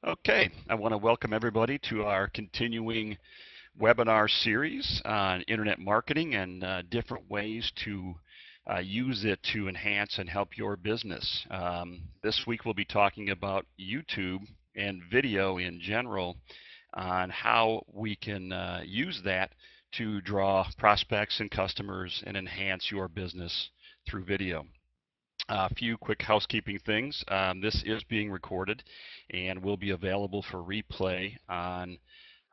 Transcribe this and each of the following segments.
Okay, I want to welcome everybody to our continuing webinar series on internet marketing and different ways to use it to enhance and help your business. This week we'll be talking about YouTube and video in general on how we can use that to draw prospects and customers and enhance your business through video. A few quick housekeeping things. This is being recorded and will be available for replay on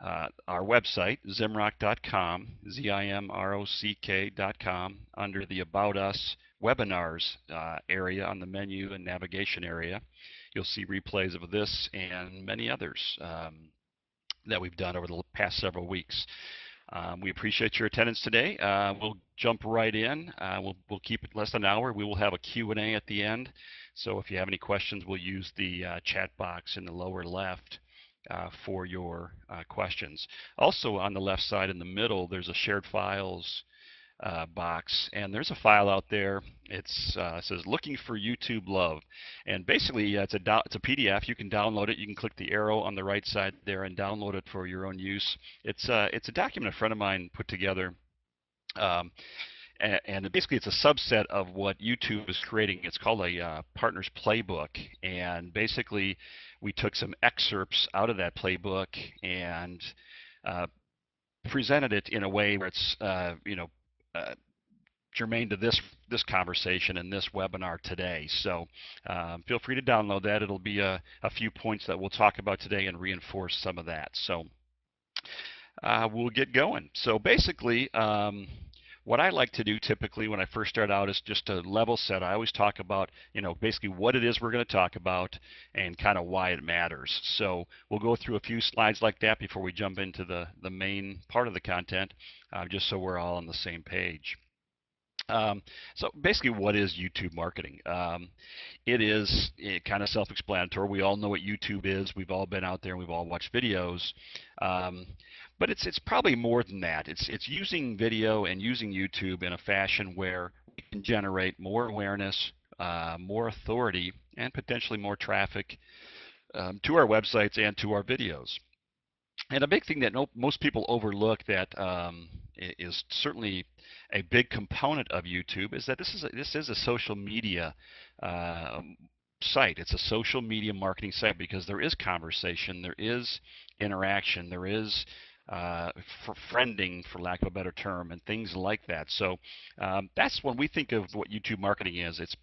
our website, zimrock.com, zimrock.com, under the About Us webinars area on the menu and navigation area. You'll see replays of this and many others that we've done over the past several weeks. We appreciate your attendance today. We'll jump right in. We'll keep it less than an hour. We will have a Q&A at the end. So if you have any questions, we'll use the chat box in the lower left for your questions. Also on the left side in the middle, there's a shared files box, and there's a file out there. It says looking for YouTube love, and basically it's a PDF. You can download it. You can click the arrow on the right side there and download it for your own use. It's a document a friend of mine put together, and basically it's a subset of what YouTube is creating. It's called a partner's playbook, and basically we took some excerpts out of that playbook and presented it in a way where it's germane to this conversation and this webinar today. So feel free to download that. It'll be a few points that we'll talk about today and reinforce some of that. So we'll get going. So basically, what I like to do typically when I first start out is just a level set. I always talk about, basically what it is we're going to talk about and kind of why it matters. So we'll go through a few slides like that before we jump into the main part of the content, just so we're all on the same page. So basically, what is YouTube marketing? It is kind of self-explanatory. We all know what YouTube is. We've all been out there and we've all watched videos. But it's probably more than that. It's using video and using YouTube in a fashion where we can generate more awareness, more authority, and potentially more traffic to our websites and to our videos. And a big thing that most people overlook that is certainly a big component of YouTube is that this is a social media site. It's a social media marketing site because there is conversation, there is interaction, there is friending, for lack of a better term, and things like that. So that's when we think of what YouTube marketing is. It's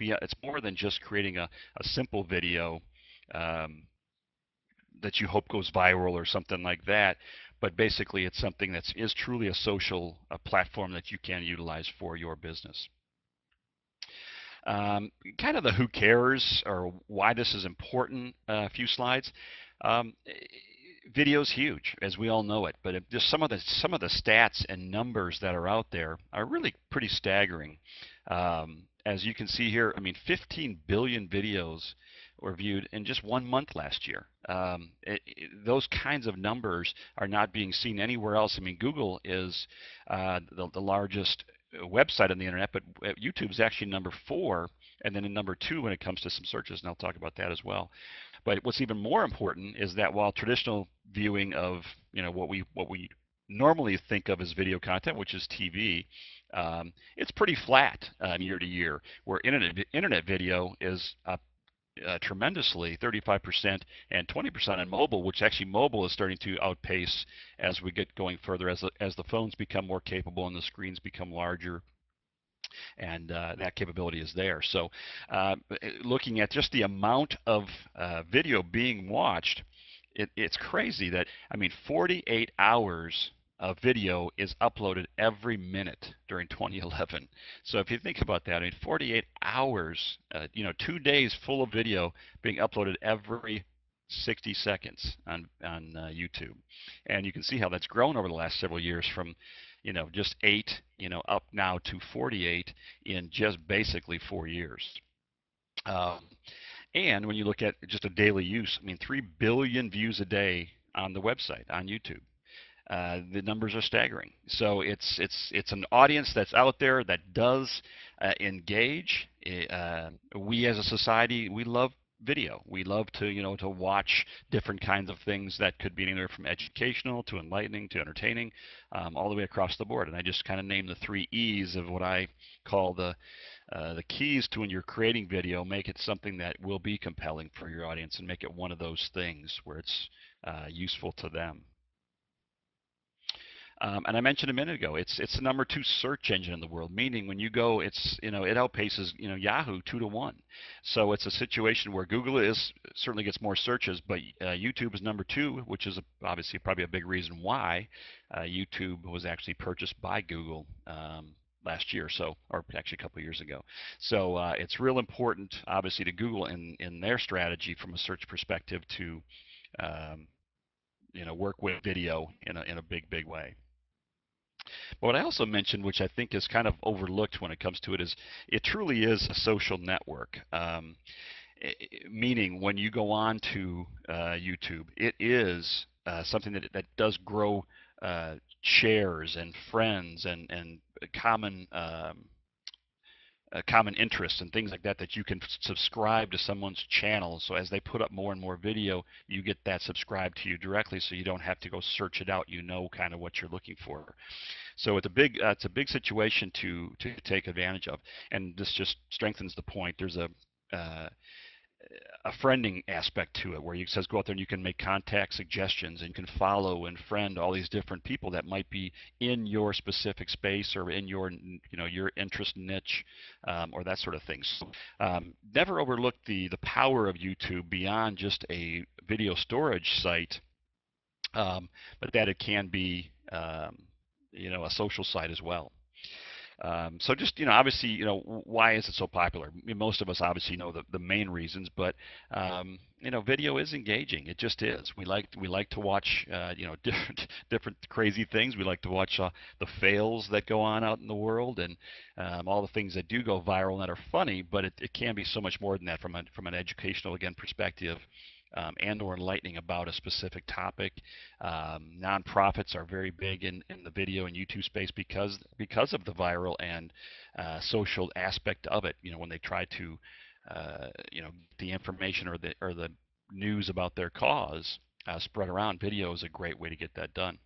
more than just creating a simple video that you hope goes viral or something like that, but basically it's something that is truly a social platform that you can utilize for your business. Kind of the who cares or why this is important, a few slides. Video is huge, as we all know it, but just some of the stats and numbers that are out there are really pretty staggering. As you can see here, 15 billion videos were viewed in just 1 month last year. Those kinds of numbers are not being seen anywhere else. Google is the largest website on the internet, but YouTube is actually number 4, and then in number 2 when it comes to some searches, and I'll talk about that as well. But what's even more important is that while traditional viewing of what we normally think of as video content, which is TV, it's pretty flat year to year, where internet video is up tremendously, 35% and 20% on mobile, which actually mobile is starting to outpace as we get going further, as the phones become more capable and the screens become larger, and that capability is there. So looking at just the amount of video being watched, it's crazy that 48 hours of video is uploaded every minute during 2011. So if you think about that, 48 hours, 2 days full of video being uploaded every 60 seconds on YouTube. And you can see how that's grown over the last several years from, just 8, up now to 48 in just basically 4 years. And when you look at just a daily use, 3 billion views a day on the website, on YouTube. The numbers are staggering. So it's an audience that's out there that does engage. We as a society, we love video. We love to, to watch different kinds of things that could be anywhere from educational to enlightening to entertaining, all the way across the board. And I just kind of named the 3 E's of what I call the keys to when you're creating video. Make it something that will be compelling for your audience, and make it one of those things where it's useful to them. And I mentioned a minute ago, it's the #2 search engine in the world. Meaning, when you go, it outpaces Yahoo 2 to 1. So it's a situation where Google certainly gets more searches, but YouTube is #2, which is obviously probably a big reason why YouTube was actually purchased by Google last year, or actually a couple of years ago. So it's real important, obviously, to Google in their strategy from a search perspective to work with video in a big way. But what I also mentioned, which I think is kind of overlooked when it comes to it, is it truly is a social network. Meaning, when you go on to YouTube, it is something that does grow shares and friends and common common interests and things like that, that you can subscribe to someone's channel. So as they put up more and more video, you get that subscribed to you directly, so you don't have to go search it out. You know kind of what you're looking for. So it's a big situation to take advantage of. And this just strengthens the point. There's a friending aspect to it, where it says go out there and you can make contact suggestions, and you can follow and friend all these different people that might be in your specific space or in your your interest niche, or that sort of thing. So never overlook the power of YouTube beyond just a video storage site, but that it can be a social site as well. So just, obviously, why is it so popular? Most of us obviously know the main reasons, but video is engaging. It just is. We like to watch different crazy things. We like to watch the fails that go on out in the world, and all the things that do go viral and that are funny. But it can be so much more than that from an educational, again, perspective. And or enlightening about a specific topic. Nonprofits are very big in the video and YouTube space because of the viral and social aspect of it. When they try to get the information or the news about their cause spread around, video is a great way to get that done.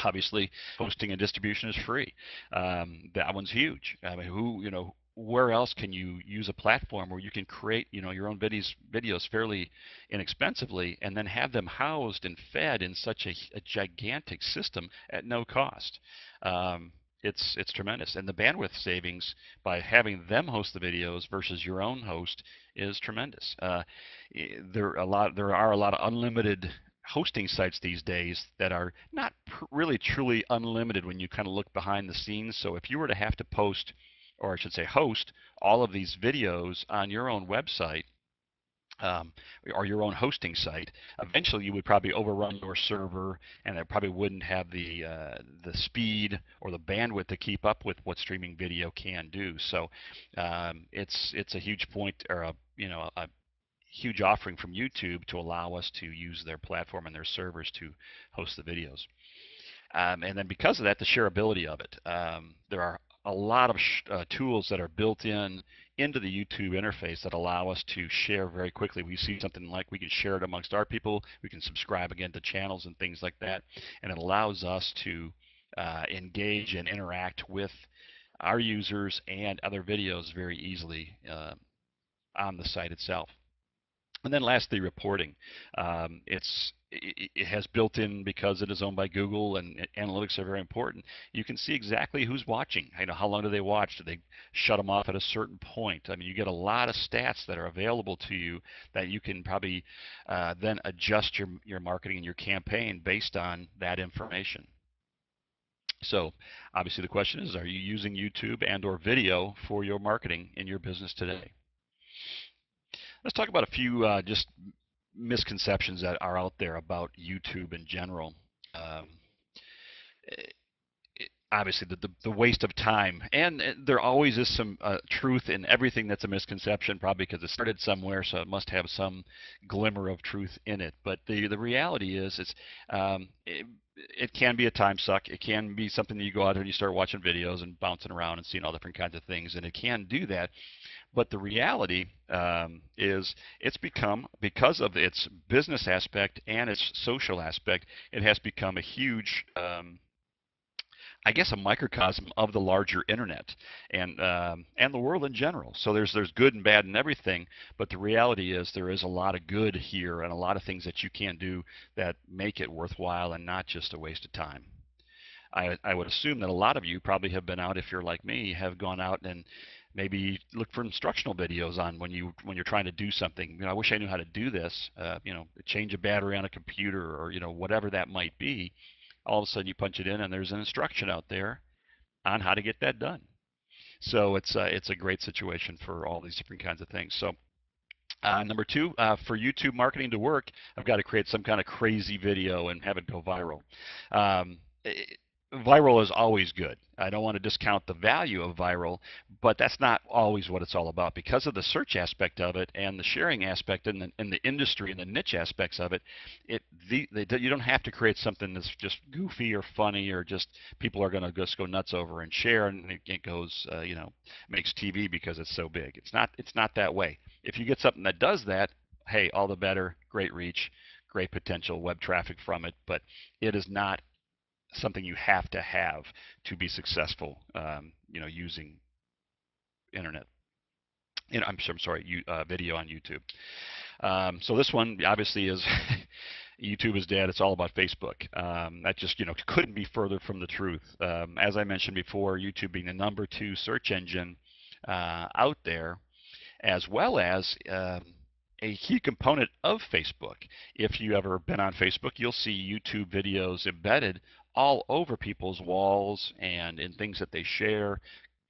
Obviously, hosting and distribution is free. That one's huge. I mean, where else can you use a platform where you can create, your own videos fairly inexpensively, and then have them housed and fed in such a gigantic system at no cost? It's tremendous, and the bandwidth savings by having them host the videos versus your own host is tremendous. There are a lot of unlimited hosting sites these days that are not really truly unlimited when you kind of look behind the scenes. So if you were to have to post, or I should say host, all of these videos on your own website, or your own hosting site, eventually you would probably overrun your server, and it probably wouldn't have the speed or the bandwidth to keep up with what streaming video can do. So it's a huge point, or a huge offering from YouTube to allow us to use their platform and their servers to host the videos. And then because of that, the shareability of it. There are a lot of tools that are built into the YouTube interface that allow us to share very quickly. We see something like we can share it amongst our people, we can subscribe again to channels and things like that, and it allows us to engage and interact with our users and other videos very easily on the site itself. And then lastly, reporting. It has built in, because it is owned by Google and analytics are very important. You can see exactly who's watching. How long do they watch? Do they shut them off at a certain point? I mean, you get a lot of stats that are available to you that you can probably then adjust your marketing and your campaign based on that information. So obviously the question is, are you using YouTube and or video for your marketing in your business today? Let's talk about a few just misconceptions that are out there about YouTube in general. Obviously, the waste of time, and there always is some truth in everything that's a misconception, probably because it started somewhere, so it must have some glimmer of truth in it. But the reality is, it can be a time suck. It can be something that you go out there and you start watching videos and bouncing around and seeing all different kinds of things, and it can do that. But the reality is it's become, because of its business aspect and its social aspect, it has become a huge, I guess, a microcosm of the larger internet and the world in general. So there's good and bad and everything, but the reality is there is a lot of good here and a lot of things that you can do that make it worthwhile and not just a waste of time. I would assume that a lot of you probably have been out, if you're like me, have gone out and maybe look for instructional videos on when you're trying to do something. I wish I knew how to do this. Change a battery on a computer, or whatever that might be. All of a sudden you punch it in and there's an instruction out there on how to get that done. So it's a great situation for all these different kinds of things. So number two, for YouTube marketing to work, I've got to create some kind of crazy video and have it go viral. Um, Viral is always good. I don't want to discount the value of viral, but that's not always what it's all about. Because of the search aspect of it and the sharing aspect and the industry and the niche aspects of it, you don't have to create something that's just goofy or funny or just people are going to just go nuts over and share, and it goes, makes TV because it's so big. It's not that way. If you get something that does that, hey, all the better. Great reach, great potential web traffic from it, but it is not something you have to be successful, using internet. I'm sorry, video on YouTube. So this one obviously is YouTube is dead. It's all about Facebook. That just couldn't be further from the truth. As I mentioned before, YouTube being the #2 search engine out there, as well as a key component of Facebook. If you ever been on Facebook, you'll see YouTube videos embedded all over people's walls and in things that they share,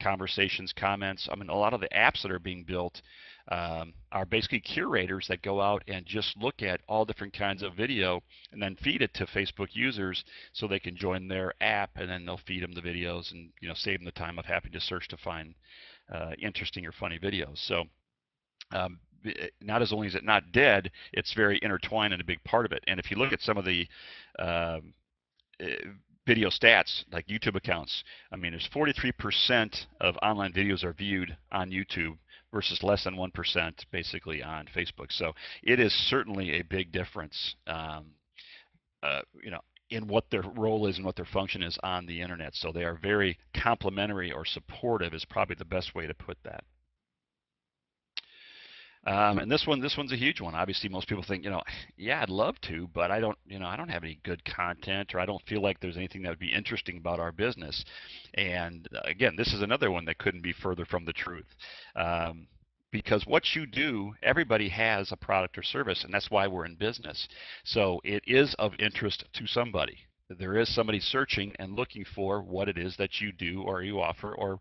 conversations, comments. I mean, a lot of the apps that are being built are basically curators that go out and just look at all different kinds of video and then feed it to Facebook users so they can join their app, and then they'll feed them the videos and save them the time of having to search to find interesting or funny videos. So not as only is it not dead, it's very intertwined and a big part of it. And if you look at some of the video stats, like YouTube accounts, I mean, there's 43% of online videos are viewed on YouTube versus less than 1% basically on Facebook. So it is certainly a big difference, in what their role is and what their function is on the internet. So they are very complementary, or supportive is probably the best way to put that. And this one's a huge one. Obviously, most people think, yeah, I'd love to, but I don't have any good content, or I don't feel like there's anything that would be interesting about our business. And again, this is another one that couldn't be further from the truth. Because what you do, everybody has a product or service, and that's why we're in business. So it is of interest to somebody. There is somebody searching and looking for what it is that you do or you offer or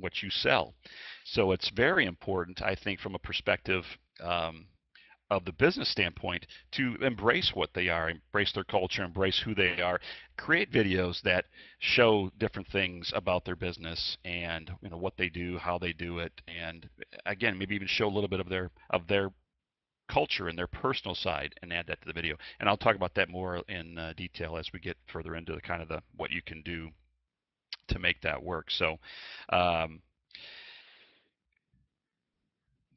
what you sell. So it's very important, I think, from a perspective of the business standpoint, to embrace what they are, embrace their culture, embrace who they are, create videos that show different things about their business and what they do, how they do it, and again, maybe even show a little bit of their culture and their personal side and add that to the video. And I'll talk about that more in detail as we get further into the kind of what you can do to make that work. So let's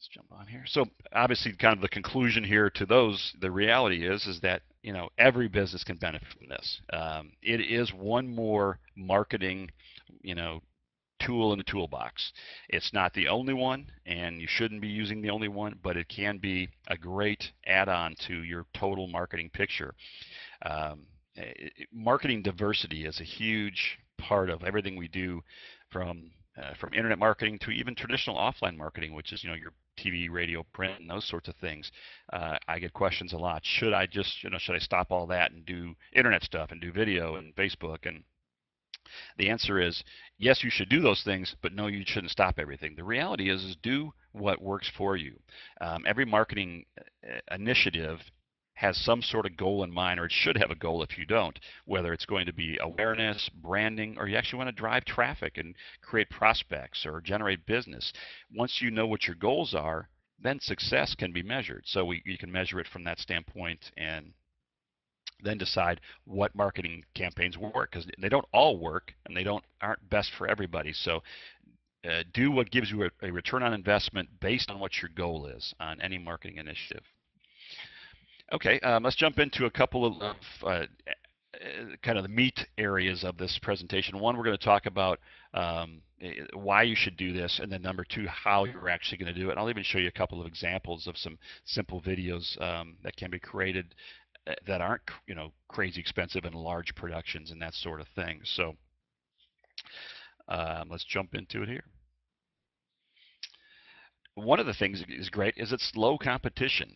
jump on here. So obviously, kind of the conclusion here to those, the reality is that every business can benefit from this. It is one more marketing tool in the toolbox. It's not the only one, and you shouldn't be using the only one, but it can be a great add-on to your total marketing picture. Marketing diversity is a huge part of everything we do, from internet marketing to even traditional offline marketing, which is your TV, radio, print, and those sorts of things. I get questions a lot. Should I just should I stop all that and do internet stuff and do video and Facebook? And the answer is yes, you should do those things, but no, you shouldn't stop everything. The reality is do what works for you. Every marketing initiative has some sort of goal in mind, or it should have a goal if you don't, whether it's going to be awareness, branding, or you actually want to drive traffic and create prospects or generate business. Once you know what your goals are, then success can be measured. So you can measure it from that standpoint and then decide what marketing campaigns will work, because they don't all work and they aren't best for everybody. So do what gives you a return on investment based on what your goal is on any marketing initiative. Okay, let's jump into a couple of kind of the meat areas of this presentation. One, we're going to talk about why you should do this, and then number two, how you're actually going to do it. And I'll even show you a couple of examples of some simple videos that can be created that aren't, crazy expensive in large productions and that sort of thing. So let's jump into it here. One of the things that is great is it's low competition.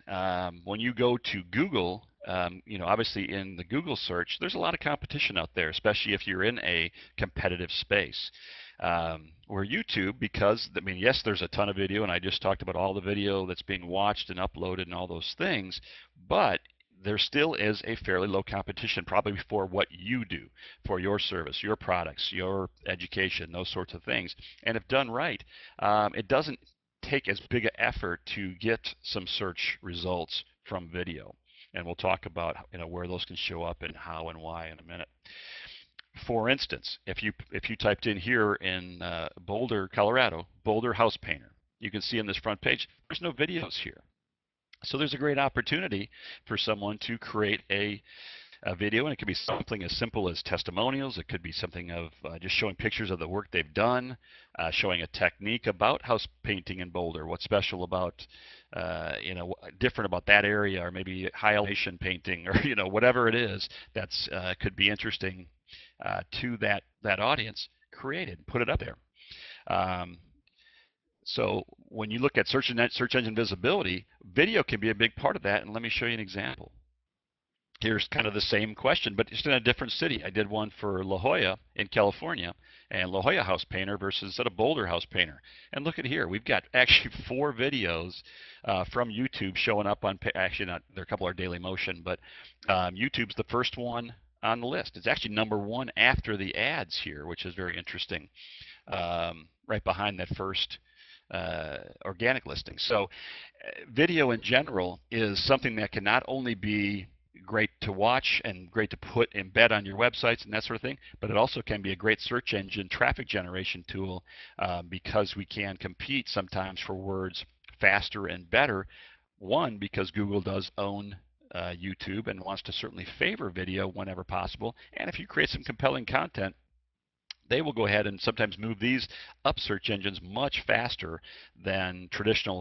When you go to Google, obviously in the Google search, there's a lot of competition out there, especially if you're in a competitive space. Where YouTube, because, yes, there's a ton of video, and I just talked about all the video that's being watched and uploaded and all those things, but there still is a fairly low competition, probably for what you do, for your service, your products, your education, those sorts of things. And if done right, it doesn't take as big an effort to get some search results from video. And we'll talk about where those can show up and how and why in a minute. For instance, if you typed in here in Boulder, Colorado, Boulder house painter, you can see in this front page, there's no videos here. So there's a great opportunity for someone to create a video, and it could be something as simple as testimonials. It could be something of just showing pictures of the work they've done, showing a technique about house painting in Boulder, what's special about, different about that area, or maybe high elevation painting, or whatever it is that's could be interesting to that audience. Create it, put it up there. So when you look at search engine visibility, video can be a big part of that, and let me show you an example. Here's kind of the same question, but just in a different city. I did one for La Jolla in California, and La Jolla house painter versus a Boulder house painter. And look at here, we've got actually 4 videos from YouTube showing up on, actually not, there are a couple are Daily Motion, but YouTube's the first one on the list. It's actually number 1 after the ads here, which is very interesting, right behind that first organic listing. So video in general is something that can not only be great to watch and great to embed on your websites and that sort of thing, but it also can be a great search engine traffic generation tool because we can compete sometimes for words faster and better. One, because Google does own YouTube and wants to certainly favor video whenever possible. And if you create some compelling content, they will go ahead and sometimes move these up search engines much faster than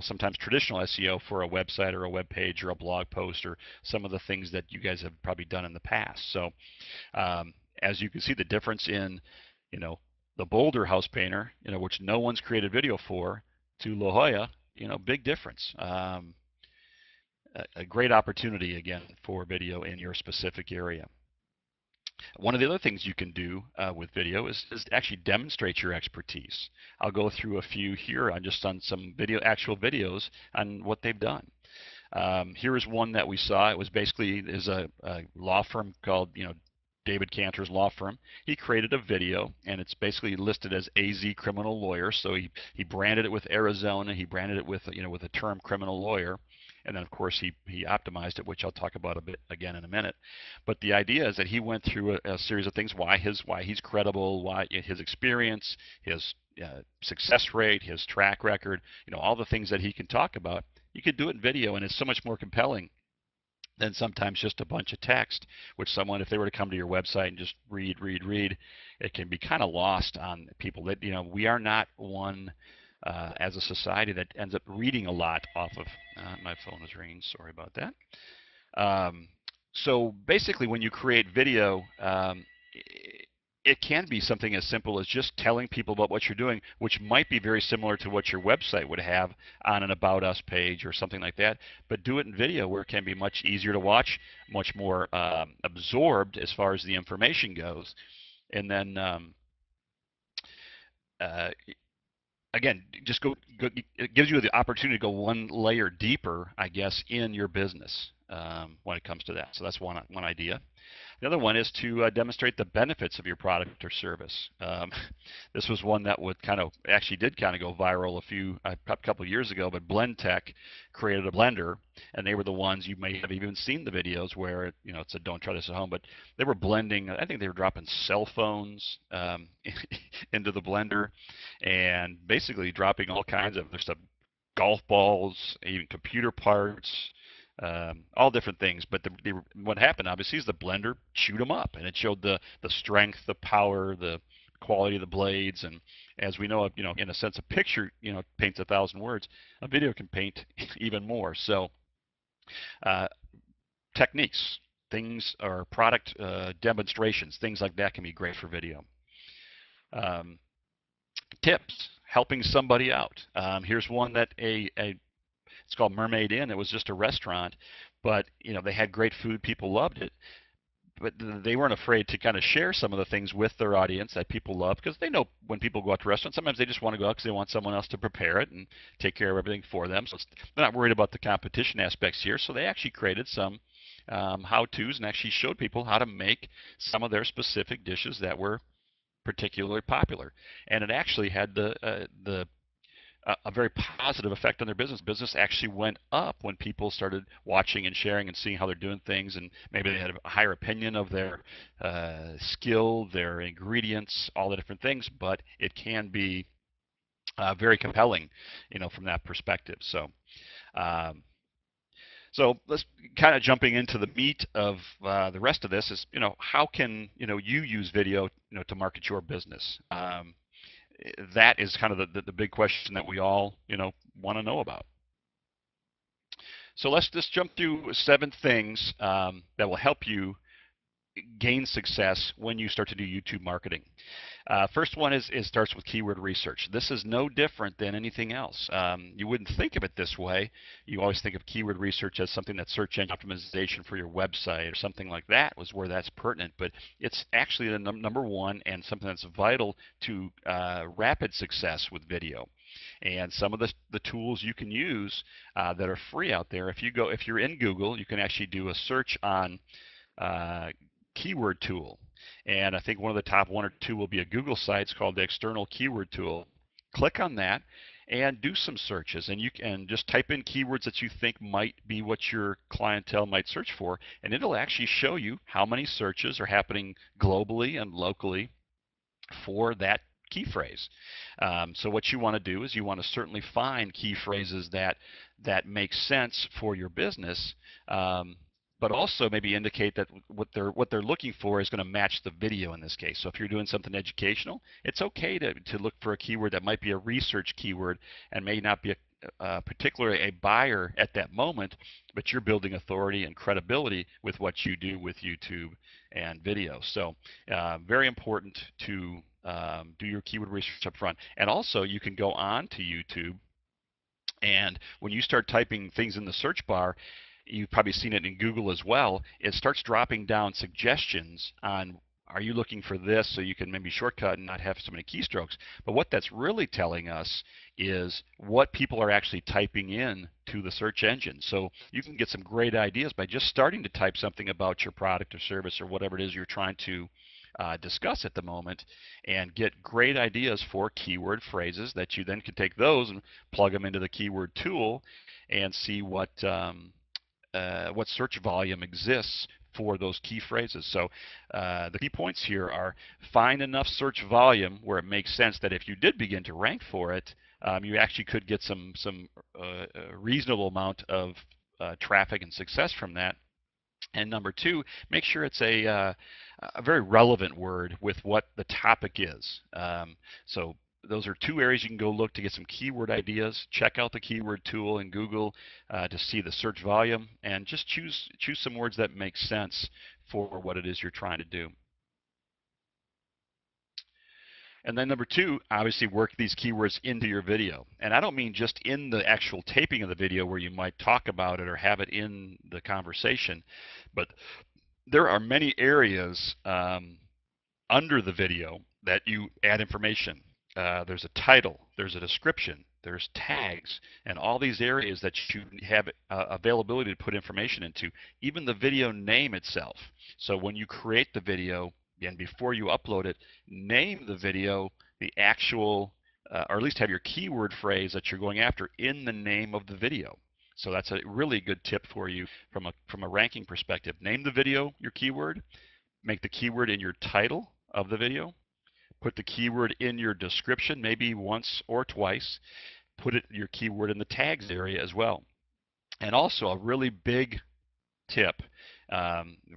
sometimes traditional SEO for a website or a web page or a blog post or some of the things that you guys have probably done in the past. So as you can see, the difference in, the Boulder house painter, which no one's created video for, to La Jolla, big difference. A great opportunity, again, for video in your specific area. One of the other things you can do with video is actually demonstrate your expertise. I'll go through a few here on some actual videos on what they've done. Here is one that we saw. It was basically a law firm called David Cantor's law firm. He created a video, and it's basically listed as AZ criminal lawyer. So he branded it with Arizona. He branded it with with the term criminal lawyer. And then, of course, he optimized it, which I'll talk about a bit again in a minute. But the idea is that he went through a series of things: why he's credible, why his experience, his success rate, his track record, all the things that he can talk about. You could do it in video, and it's so much more compelling than sometimes just a bunch of text, which someone, if they were to come to your website and just read, it can be kind of lost on people. That we are not one. As a society that ends up reading a lot off of, my phone is ringing, sorry about that. So basically when you create video, it can be something as simple as just telling people about what you're doing, which might be very similar to what your website would have on an About Us page or something like that, but do it in video where it can be much easier to watch, much more absorbed as far as the information goes. And then again, it gives you the opportunity to go one layer deeper, I guess, in your business when it comes to that. So that's one idea. The other one is to demonstrate the benefits of your product or service. This was one that actually did go viral a couple of years ago, but Blend Tech created a blender, and they were the ones, you may have even seen the videos where it said don't try this at home, but they were blending, I think they were dropping cell phones into the blender, and basically dropping all kinds of other stuff, golf balls, even computer parts, all different things. But what happened obviously is the blender chewed them up, and it showed the strength, the power, the quality of the blades. And as we know, in a sense, a picture, paints 1,000 words. A video can paint even more. So uh, techniques, things, or product demonstrations, things like that can be great for video. Um, Tips, helping somebody out. Here's one that it's called Mermaid Inn. It was just a restaurant, but they had great food. People loved it, but they weren't afraid to kind of share some of the things with their audience that people love, because they know when people go out to restaurants, sometimes they just want to go out because they want someone else to prepare it and take care of everything for them. So they're not worried about the competition aspects here. So they actually created some how-tos and actually showed people how to make some of their specific dishes that were particularly popular, and it actually had a very positive effect on their business. Business actually went up when people started watching and sharing and seeing how they're doing things, and maybe they had a higher opinion of their skill, their ingredients, all the different things. But it can be very compelling, from that perspective. Um, so let's kind of jumping into the meat of the rest of this is, how can you use video, to market your business? That is kind of the big question that we all want to know about. So let's just jump through 7 things that will help you gain success when you start to do YouTube marketing. First one is it starts with keyword research. This is no different than anything else. You wouldn't think of it this way. You always think of keyword research as something that's search engine optimization for your website or something like that, was where that's pertinent. But it's actually the number one and something that's vital to rapid success with video. And some of the tools you can use that are free out there. If you're in Google, you can actually do a search on keyword tool, and I think one of the top 1 or 2 will be a Google site. It's called the external keyword tool. Click on that and do some searches, and you can just type in keywords that you think might be what your clientele might search for, and it'll actually show you how many searches are happening globally and locally for that key phrase. So what you want to do is you want to certainly find key phrases that make sense for your business, but also maybe indicate that what they're looking for is going to match the video in this case. So if you're doing something educational, it's okay to look for a keyword that might be a research keyword and may not be particularly a buyer at that moment, but you're building authority and credibility with what you do with YouTube and video. So very important to do your keyword research up front. And also you can go on to YouTube, and when you start typing things in the search bar, you've probably seen it in Google as well, it starts dropping down suggestions on, are you looking for this, so you can maybe shortcut and not have so many keystrokes. But what that's really telling us is what people are actually typing in to the search engine. So you can get some great ideas by just starting to type something about your product or service or whatever it is you're trying to discuss at the moment, and get great ideas for keyword phrases that you then can take those and plug them into the keyword tool and see what search volume exists for those key phrases. So the key points here are: find enough search volume where it makes sense that if you did begin to rank for it, you actually could get some reasonable amount of traffic and success from that. And number 2, make sure it's a very relevant word with what the topic is. So those are 2 areas you can go look to get some keyword ideas. Check out the keyword tool in Google to see the search volume, and just choose some words that make sense for what it is you're trying to do. And then number 2, obviously work these keywords into your video. And I don't mean just in the actual taping of the video where you might talk about it or have it in the conversation, but there are many areas under the video that you add information. There's a title, there's a description, there's tags, and all these areas that you have availability to put information into, even the video name itself. So when you create the video, and before you upload it, name the video the actual, or at least have your keyword phrase that you're going after in the name of the video. So that's a really good tip for you from a ranking perspective. Name the video your keyword, make the keyword in your title of the video, Put the keyword in your description, maybe once or twice. Put your keyword in the tags area as well. And also a really big tip,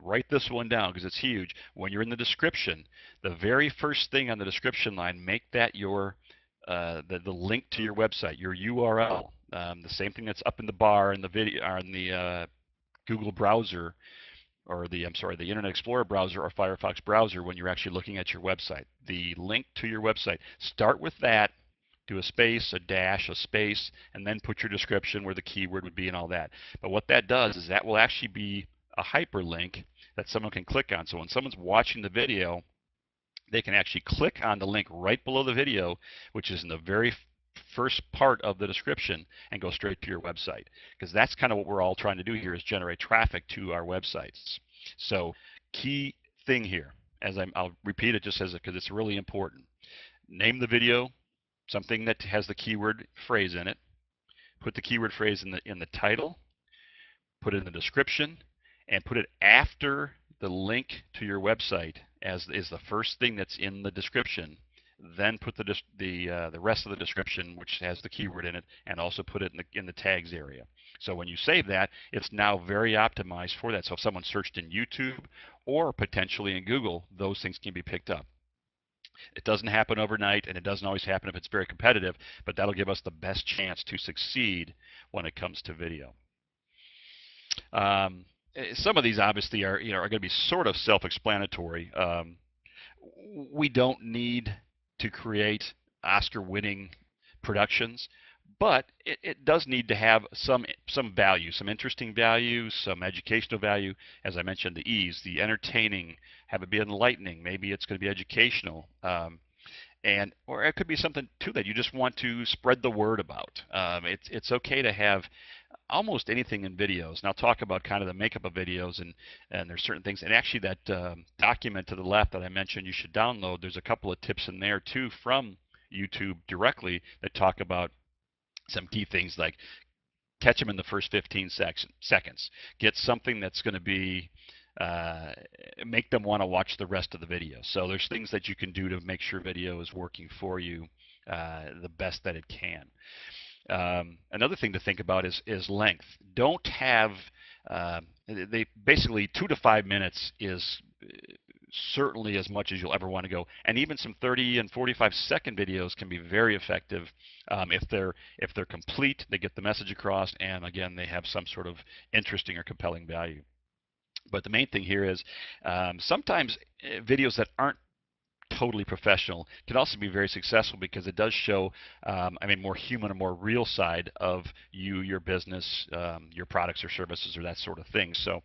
write this one down because it's huge. When you're in the description, the very first thing on the description line, make that your the link to your website, your URL. The same thing that's up in the bar in the video, or in the Google browser, or the Internet Explorer browser or Firefox browser when you're actually looking at your website. The link to your website. Start with that. Do a space, a dash, a space, and then put your description where the keyword would be and all that. But what that does is that will actually be a hyperlink that someone can click on. So when someone's watching the video, they can actually click on the link right below the video, which is in the very first part of the description, and go straight to your website. Because that's kind of what we're all trying to do here, is generate traffic to our websites. So key thing here, I'll repeat it just because it's really important. Name the video something that has the keyword phrase in it. Put the keyword phrase in the title, put it in the description, and put it after the link to your website as is the first thing that's in the description. Then put the rest of the description, which has the keyword in it, and also put it in the tags area. So when you save that, it's now very optimized for that. So if someone searched in YouTube or potentially in Google, those things can be picked up. It doesn't happen overnight, and it doesn't always happen if it's very competitive, but that'll give us the best chance to succeed when it comes to video. Some of these obviously are going to be sort of self-explanatory. We don't need to create Oscar-winning productions, but it does need to have some value, some interesting value, some educational value. As I mentioned, the ease, the entertaining, have it be enlightening. Maybe it's going to be educational, or it could be something too that you just want to spread the word about. It's okay to have almost anything in videos. And I'll talk about kind of the makeup of videos, and there's certain things. And actually, that document to the left that I mentioned you should download, there's a couple of tips in there too from YouTube directly that talk about some key things like catch them in the first 15 seconds. Get something that's going to be make them want to watch the rest of the video. So there's things that you can do to make sure video is working for you the best that it can. Another thing to think about is length. Don't have they basically 2 to 5 minutes is certainly as much as you'll ever want to go, and even some 30 and 45-second videos can be very effective if they're complete, they get the message across, and again they have some sort of interesting or compelling value. But the main thing here is sometimes videos that aren't totally professional can also be very successful because it does show more human, a more real side of you, your business, your products or services, or that sort of thing. So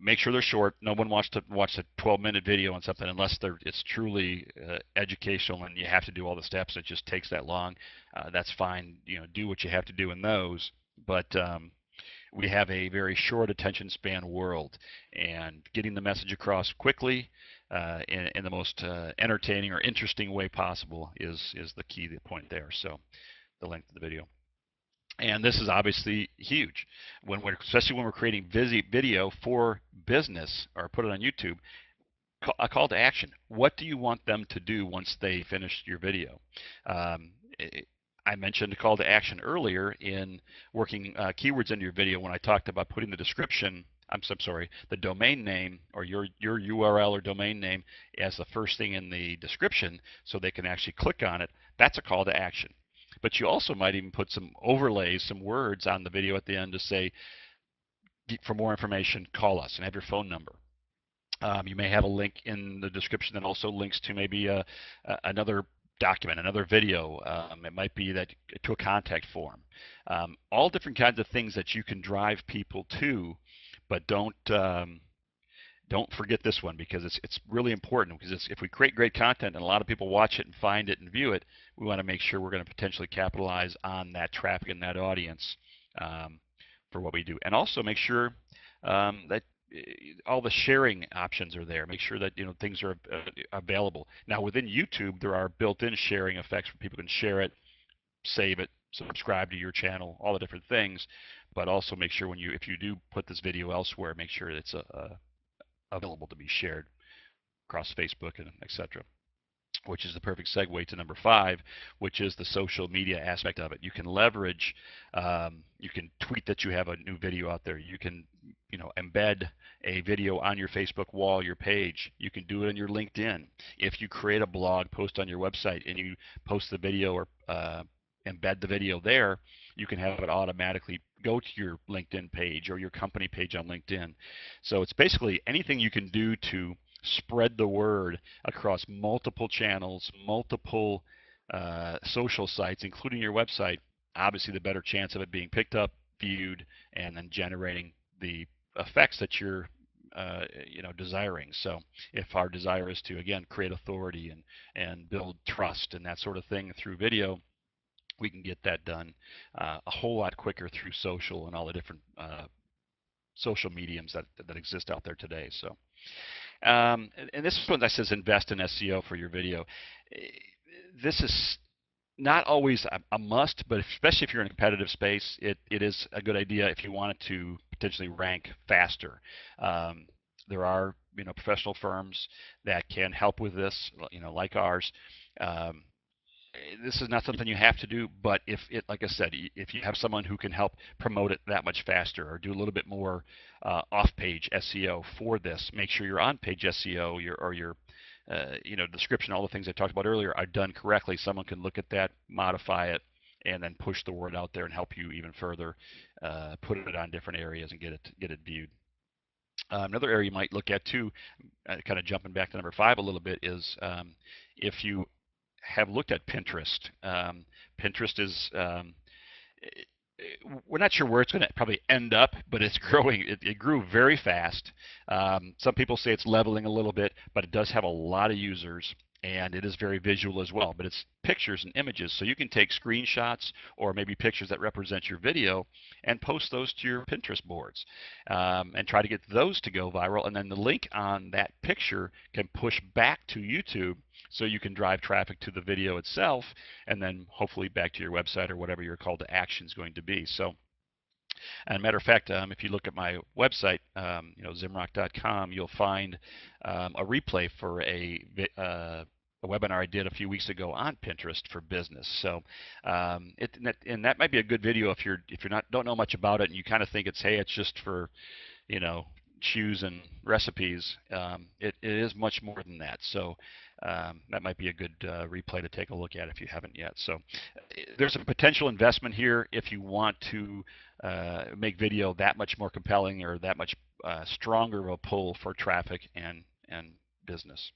make sure they're short. No one wants to watch a 12-minute video on something unless it's truly educational and you have to do all the steps. It just takes that long. That's fine. Do what you have to do in those. But we have a very short attention span world, and getting the message across quickly in the most entertaining or interesting way possible is the key point there. So the length of the video. And this is obviously huge, especially when we're creating video for business or put it on YouTube. A call to action. What do you want them to do once they finish your video? I mentioned a call to action earlier in working keywords into your video when I talked about putting the description. The domain name or your URL or domain name as the first thing in the description, so they can actually click on it. That's a call to action. But you also might even put some overlays, some words on the video at the end to say, for more information, call us, and have your phone number. You may have a link in the description that also links to maybe another document, another video. It might be to a contact form. All different kinds of things that you can drive people to, but don't forget this one, because it's really important. Because if we create great content and a lot of people watch it and find it and view it, we want to make sure we're going to potentially capitalize on that traffic and that audience for what we do, and also make sure that all the sharing options are there. Make sure that things are available. Now within YouTube, there are built-in sharing effects where people can share it, save it, subscribe to your channel, all the different things. But also make sure if you do put this video elsewhere, make sure it's available to be shared. across Facebook and etc., which is the perfect segue to number 5, which is the social media aspect of it. You can leverage, you can tweet that you have a new video out there. You can, embed a video on your Facebook wall, your page. You can do it on your LinkedIn. If you create a blog post on your website and you post the video or embed the video there, you can have it automatically go to your LinkedIn page or your company page on LinkedIn. So it's basically anything you can do to spread the word across multiple channels, multiple social sites, including your website. Obviously, the better chance of it being picked up, viewed, and then generating the effects that you're desiring. So if our desire is to, again, create authority and build trust and that sort of thing through video, we can get that done a whole lot quicker through social and all the different social mediums that exist out there today. So and this one that says invest in SEO for your video. This is not always a must, but especially if you're in a competitive space, it is a good idea if you want it to potentially rank faster. There are professional firms that can help with this, like ours. This is not something you have to do, but like I said, if you have someone who can help promote it that much faster or do a little bit more off-page SEO for this, make sure your on-page SEO, your description, all the things I talked about earlier are done correctly. Someone can look at that, modify it, and then push the word out there and help you even further put it on different areas and get it viewed. Another area you might look at too, kind of jumping back to number 5 a little bit, is if you have looked at Pinterest. Pinterest is, we're not sure where it's going to probably end up, but it's growing. It grew very fast. Some people say it's leveling a little bit, but it does have a lot of users, and it is very visual as well. But it's pictures and images, so you can take screenshots or maybe pictures that represent your video and post those to your Pinterest boards and try to get those to go viral. And then the link on that picture can push back to YouTube, so you can drive traffic to the video itself and then hopefully back to your website or whatever your call to action is going to be. So, and matter of fact, if you look at my website, zimrock.com, you'll find a replay for a webinar I did a few weeks ago on Pinterest for business. So, and that might be a good video if you're don't know much about it and you kind of think it's just for, shoes and recipes. It is much more than that. So that might be a good replay to take a look at if you haven't yet. So there's a potential investment here if you want to make video that much more compelling or that much stronger of a pull for traffic and business.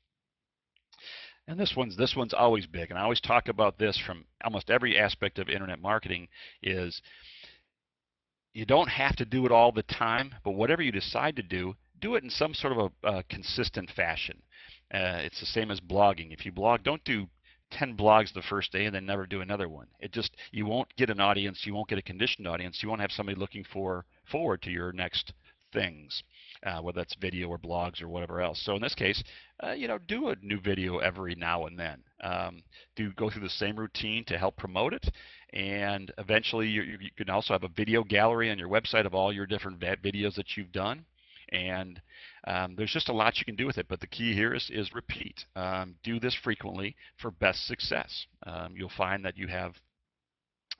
And this one's always big, and I always talk about this from almost every aspect of internet marketing. Is you don't have to do it all the time, but whatever you decide to do it in some sort of a consistent fashion. It's the same as blogging. If you blog, don't do 10 blogs the first day and then never do another one. You won't get an audience, you won't get a conditioned audience, you won't have somebody looking forward to your next things, whether that's video or blogs or whatever else. So in this case, do a new video every now and then. Go through the same routine to help promote it, and eventually you can also have a video gallery on your website of all your different videos that you've done. And there's just a lot you can do with it, but the key here is repeat. Do this frequently for best success. You'll find that you have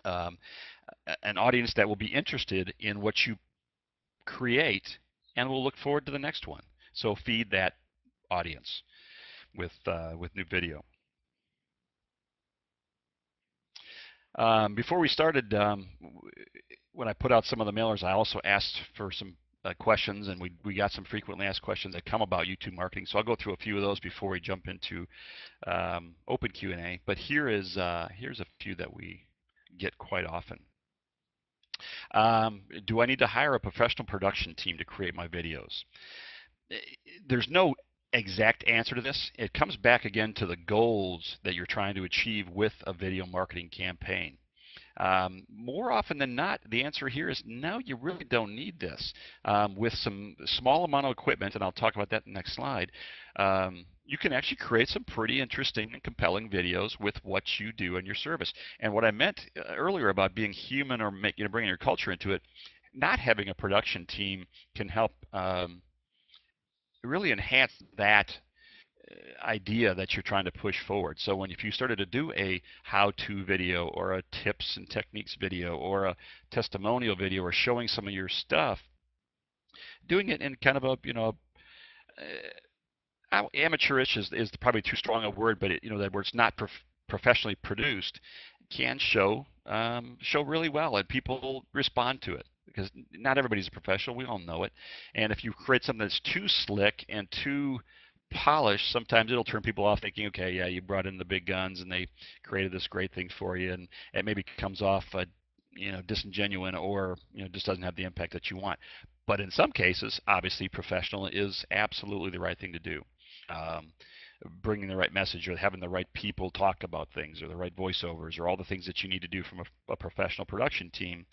an audience that will be interested in what you create and will look forward to the next one. So feed that audience with new video. Before we started, when I put out some of the mailers, I also asked for some questions, and we got some frequently asked questions that come about YouTube marketing. So I'll go through a few of those before we jump into open Q&A. But here's a few that we get quite often. Do I need to hire a professional production team to create my videos? There's no exact answer to this. It comes back again to the goals that you're trying to achieve with a video marketing campaign. More often than not, the answer here is no, you really don't need this. With some small amount of equipment, and I'll talk about that in the next slide, you can actually create some pretty interesting and compelling videos with what you do in your service. And what I meant earlier about being human or bringing your culture into it, not having a production team can help really enhance that idea that you're trying to push forward. So if you started to do a how-to video or a tips and techniques video or a testimonial video or showing some of your stuff, doing it in kind of a, amateurish is probably too strong a word, but that where it's not professionally produced can show really well, and people respond to it because not everybody's a professional. We all know it, and if you create something that's too slick and too polished, sometimes it'll turn people off, thinking, okay, yeah, you brought in the big guns and they created this great thing for you, and it maybe comes off disingenuine, or just doesn't have the impact that you want. But in some cases, obviously, professional is absolutely the right thing to do. Um, Bringing the right message, or having the right people talk about things, or the right voiceovers, or all the things that you need to do from a professional production team,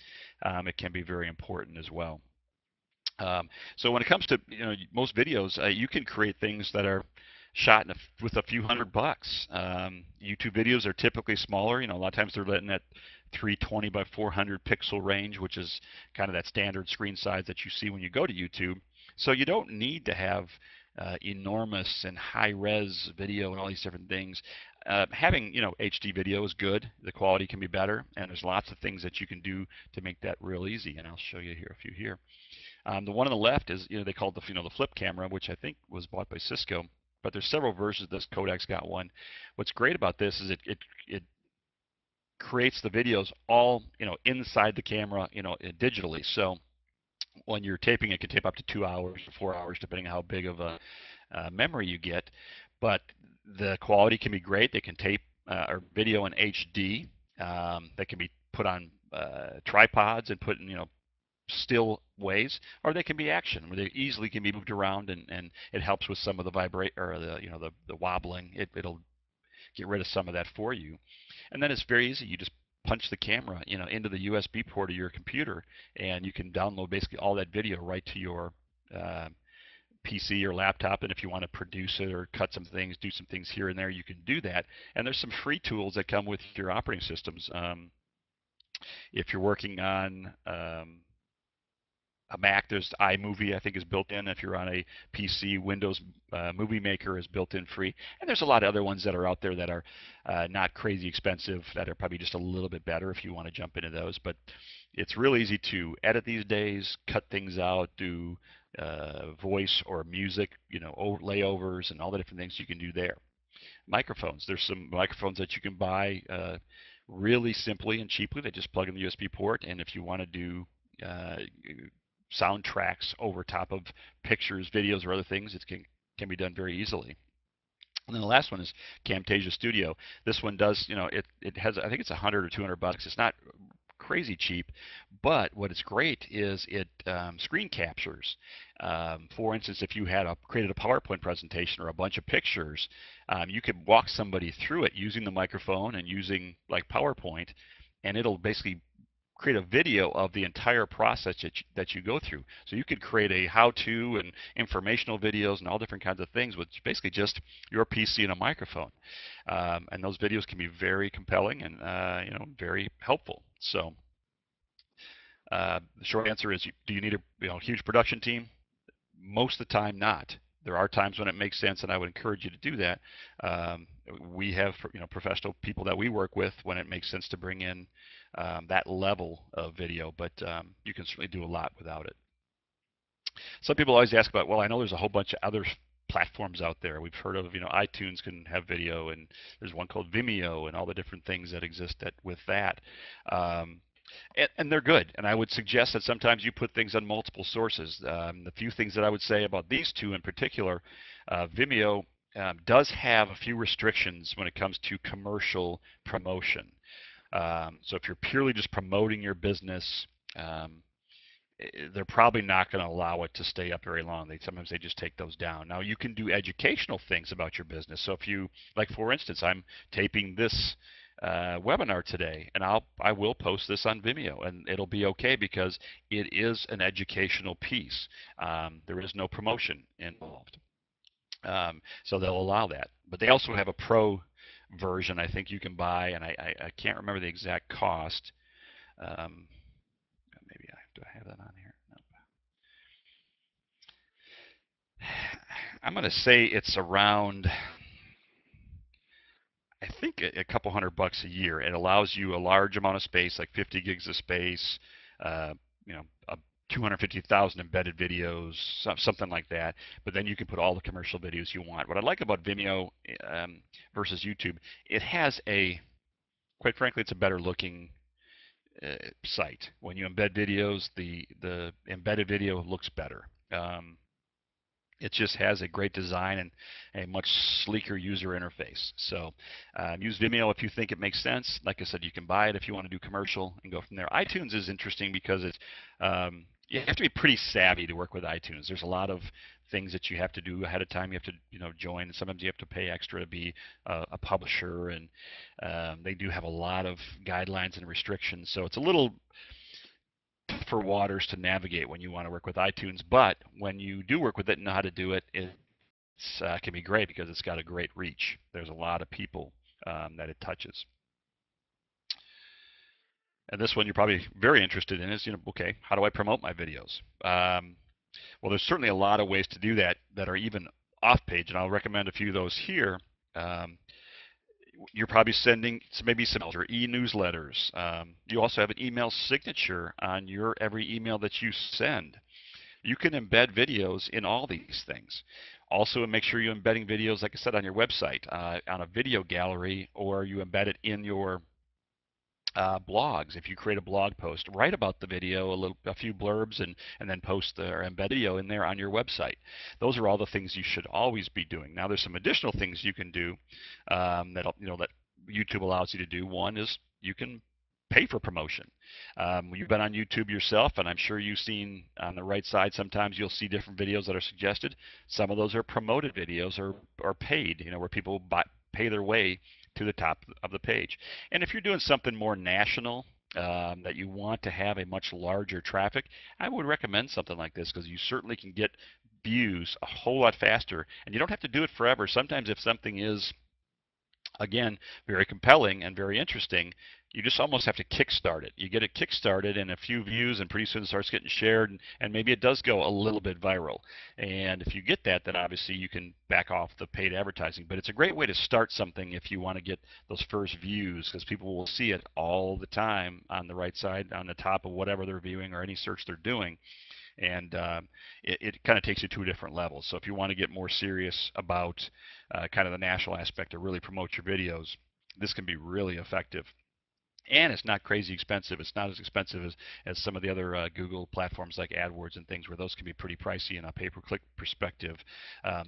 it can be very important as well. So when it comes to most videos, you can create things that are shot with a few $100. YouTube videos are typically smaller. A lot of times they're letting that 320 by 400 pixel range, which is kind of that standard screen size that you see when you go to YouTube. So you don't need to have enormous and high-res video and all these different things. Having HD video is good. The quality can be better, and there's lots of things that you can do to make that real easy. And I'll show you here a few here. The one on the left is, they call it the flip camera, which I think was bought by Cisco. But there's several versions of this. Kodak's got one. What's great about this is it creates the videos all inside the camera digitally. So when you're taping, it can tape up to 2 hours or 4 hours, depending on how big of a memory you get. But the quality can be great. They can tape or video in HD. That can be put on tripods and put in still ways, or they can be action where they easily can be moved around, and it helps with some of the vibrate or the wobbling. It'll get rid of some of that for you. And then it's very easy. You just punch the camera into the USB port of your computer, and you can download basically all that video right to your PC or laptop. And if you want to produce it or cut some things, do some things here and there, you can do that. And there's some free tools that come with your operating systems. If you're working on a Mac, there's iMovie, I think, is built in. If you're on a PC, Windows Movie Maker is built in free. And there's a lot of other ones that are out there that are not crazy expensive, that are probably just a little bit better if you want to jump into those. But it's real easy to edit these days, cut things out, do voice or music, layovers, and all the different things you can do there. Microphones. There's some microphones that you can buy really simply and cheaply. They just plug in the USB port, and if you want to do soundtracks over top of pictures, videos, or other things, it can be done very easily. And then the last one is Camtasia Studio. This one does, it has, I think it's $100 or $200. It's not crazy cheap, but what is great is it screen captures. For instance, if you had created a PowerPoint presentation or a bunch of pictures, you could walk somebody through it using the microphone and using like PowerPoint, and it'll basically create a video of the entire process that you go through. So you could create a how-to and informational videos and all different kinds of things with basically just your PC and a microphone. And those videos can be very compelling and very helpful. So the short answer is, do you need a huge production team? Most of the time, not. There are times when it makes sense, and I would encourage you to do that. We have professional people that we work with when it makes sense to bring in that level of video, but you can certainly do a lot without it. Some people always ask about, well, I know there's a whole bunch of other platforms out there. We've heard of, iTunes can have video, and there's one called Vimeo, and all the different things that exist with that. And they're good, and I would suggest that sometimes you put things on multiple sources. The few things that I would say about these two in particular, Vimeo does have a few restrictions when it comes to commercial promotion. So if you're purely just promoting your business, they're probably not going to allow it to stay up very long. Sometimes they just take those down. Now you can do educational things about your business. So if you, like for instance, I'm taping this webinar today, and I will post this on Vimeo, and it'll be okay because it is an educational piece. There is no promotion involved. So they'll allow that. But they also have a pro version I think you can buy, and I can't remember the exact cost. Do I have that on here? Nope. I'm going to say it's around, I think, a couple $100 a year. It allows you a large amount of space, like 50 gigs of space, uh, you know, 250,000 embedded videos, something like that. But then you can put all the commercial videos you want. What I like about Vimeo versus YouTube, it has quite frankly, it's a better looking site. When you embed videos, the embedded video looks better. It just has a great design and a much sleeker user interface. So use Vimeo if you think it makes sense. Like I said, you can buy it if you want to do commercial and go from there. iTunes is interesting because you have to be pretty savvy to work with iTunes. There's a lot of things that you have to do ahead of time. You have to, join. Sometimes you have to pay extra to be a publisher, and they do have a lot of guidelines and restrictions. So it's a little for waters to navigate when you want to work with iTunes. But when you do work with it and know how to do it, it can be great because it's got a great reach. There's a lot of people that it touches. And this one you're probably very interested in is, okay, how do I promote my videos? Well, there's certainly a lot of ways to do that that are even off page, and I'll recommend a few of those here. You're probably sending maybe some or e-newsletters. You also have an email signature on every email that you send. You can embed videos in all these things. Also, make sure you're embedding videos, like I said, on your website, on a video gallery, or you embed it in your blogs. If you create a blog post, write about the video, a few blurbs, and then post or embed video in there on your website. Those are all the things you should always be doing. Now, there's some additional things you can do that YouTube allows you to do. One is you can pay for promotion. You've been on YouTube yourself, and I'm sure you've seen on the right side, sometimes you'll see different videos that are suggested. Some of those are promoted videos or paid, where people pay their way to the top of the page. And if you're doing something more national, that you want to have a much larger traffic, I would recommend something like this because you certainly can get views a whole lot faster, and you don't have to do it forever. Sometimes if something is, again, very compelling and very interesting, you just almost have to kickstart it. You get it kickstarted and a few views, and pretty soon it starts getting shared, and maybe it does go a little bit viral. And if you get that, then obviously you can back off the paid advertising. But it's a great way to start something if you want to get those first views, because people will see it all the time on the right side, on the top of whatever they're viewing or any search they're doing. And it kind of takes you to a different level. So if you want to get more serious about kind of the national aspect to really promote your videos, this can be really effective. And it's not crazy expensive. It's not as expensive as some of the other Google platforms like AdWords and things, where those can be pretty pricey in a pay-per-click perspective.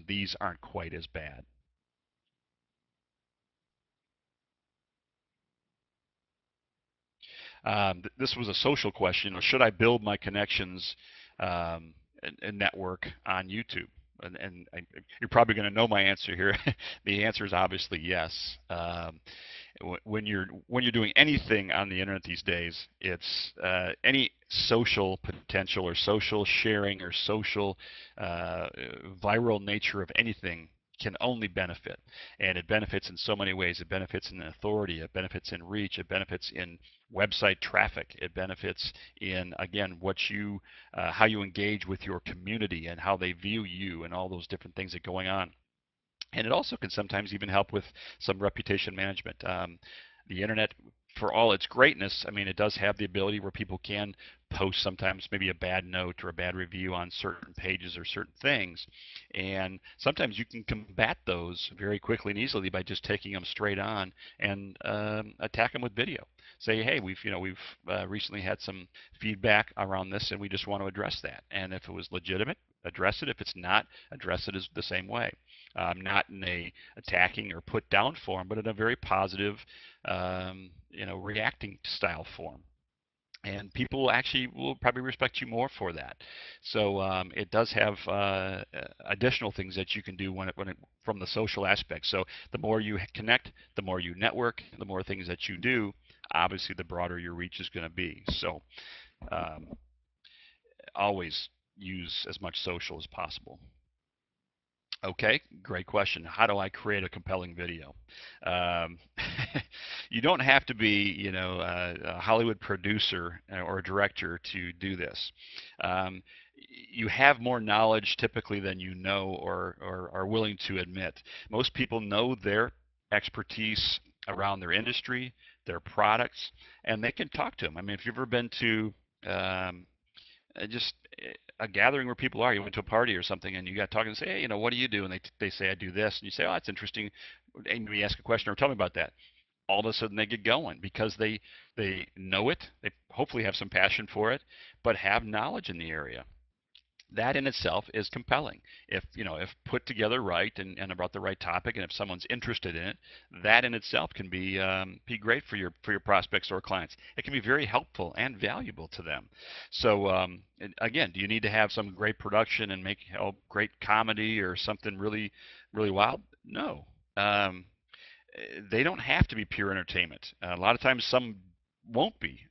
These aren't quite as bad. This was a social question. Should I build my connections and network on YouTube? You're probably going to know my answer here. The answer is obviously yes. When you're doing anything on the internet these days, it's any social potential or social sharing or social viral nature of anything can only benefit. And it benefits in so many ways. It benefits in authority, it benefits in reach, it benefits in website traffic, it benefits in, again, how you engage with your community and how they view you and all those different things that are going on. And it also can sometimes even help with some reputation management. The internet, for all its greatness, I mean, it does have the ability where people can post sometimes maybe a bad note or a bad review on certain pages or certain things. And sometimes you can combat those very quickly and easily by just taking them straight on and attack them with video. Say, hey, we've recently had some feedback around this, and we just want to address that. And if it was legitimate, address it. If it's not, address it as the same way. Not in a attacking or put down form, but in a very positive, reacting style form. And people actually will probably respect you more for that. So it does have additional things that you can do from the social aspect. So the more you connect, the more you network, the more things that you do, obviously the broader your reach is going to be. So always use as much social as possible. Okay, great question. How do I create a compelling video? Um, you don't have to be, a Hollywood producer or a director to do this. you have more knowledge typically than you know or are willing to admit. Most people know their expertise around their industry, their products, and they can talk to them. I mean, if you've ever been to um, just a gathering where people are, you went to a party or something, and you got talking and say, hey, what do you do? And they say, I do this, and you say, oh, that's interesting, and we ask a question or tell me about that. All of a sudden they get going because they know it. They hopefully have some passion for it, but have knowledge in the area. That in itself is compelling. If put together right and about the right topic, and if someone's interested in it, that in itself can be great for your prospects or clients. It can be very helpful and valuable to them. So again, do you need to have some great production and make great comedy or something really wild? No. They don't have to be pure entertainment. A lot of times some won't be.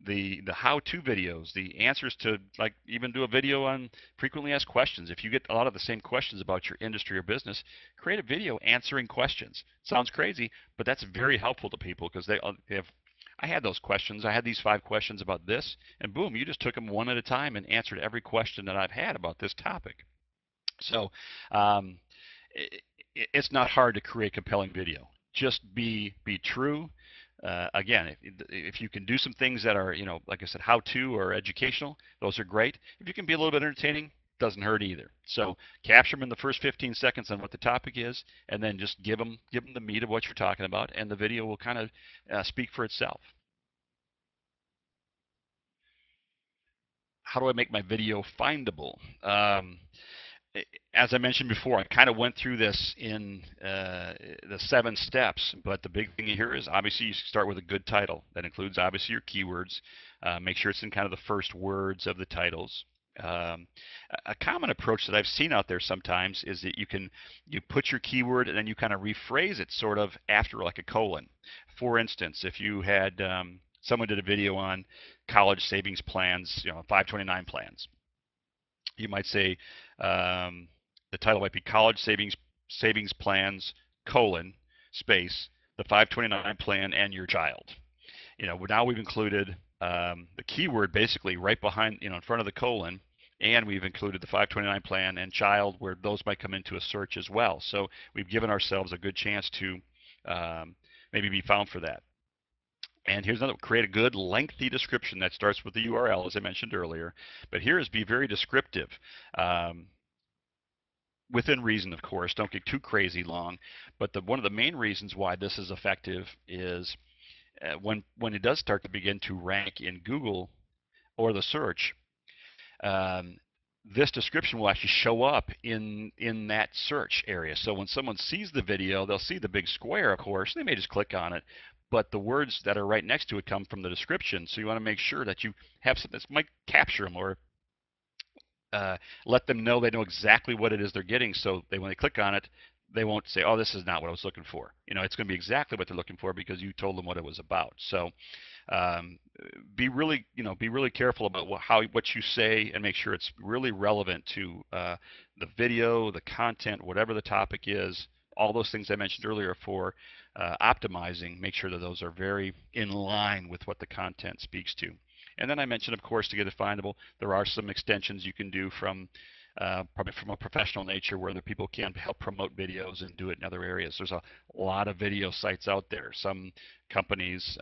The how-to videos, the answers to, like, even do a video on frequently asked questions. If you get a lot of the same questions about your industry or business, create a video answering questions. Sounds crazy, but that's very helpful to people because they have. I had those questions. I had these 5 questions about this, and boom, you just took them one at a time and answered every question that I've had about this topic. So um, it's not hard to create compelling video. Just be true. Again, if you can do some things that are, like I said, how-to or educational, those are great. If you can be a little bit entertaining, doesn't hurt either. So capture them in the first 15 seconds on what the topic is, and then just give them the meat of what you're talking about, and the video will kind of speak for itself. How do I make my video findable? As I mentioned before, I kind of went through this in the 7 steps, but the big thing here is obviously you start with a good title. That includes obviously your keywords. Make sure it's in kind of the first words of the titles. A common approach that I've seen out there sometimes is that you put your keyword and then you kind of rephrase it sort of after like a colon. For instance, if you had someone did a video on college savings plans, 529 plans, you might say the title might be college savings plans colon space the 529 plan and your child. Now we've included the keyword basically right behind, in front of the colon, and we've included the 529 plan and child, where those might come into a search as well. So we've given ourselves a good chance to maybe be found for that. And here's another: create a good lengthy description that starts with the URL, as I mentioned earlier. But here is be very descriptive. Within reason, of course. Don't get too crazy long. But one of the main reasons why this is effective is when it does start to begin to rank in Google or the search, this description will actually show up in that search area. So when someone sees the video, they'll see the big square, of course. They may just click on it, but the words that are right next to it come from the description. So you want to make sure that you have something that might capture them, or let them know they know exactly what it is they're getting, so when they click on it, they won't say, oh, this is not what I was looking for. It's going to be exactly what they're looking for because you told them what it was about. So be really careful about what you say, and make sure it's really relevant to the video, the content, whatever the topic is. All those things I mentioned earlier for optimizing, make sure that those are very in line with what the content speaks to. And then I mentioned, of course, to get it findable, there are some extensions you can do from probably from a professional nature, where the people can help promote videos and do it in other areas. There's a lot of video sites out there. Some companies,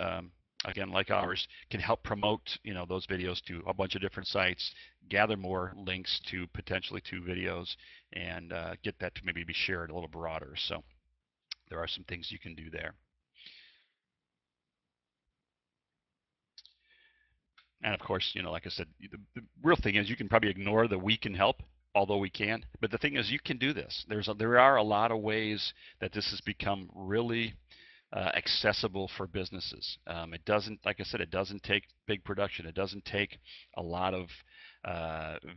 again, like ours, can help promote those videos to a bunch of different sites, gather more links to potentially to videos, and get that to maybe be shared a little broader. So there are some things you can do there. And of course, like I said, the real thing is you can probably ignore the "we can help," although we can. But the thing is, you can do this. There are a lot of ways that this has become really accessible for businesses. It doesn't, like I said, it doesn't take big production. It doesn't take a lot of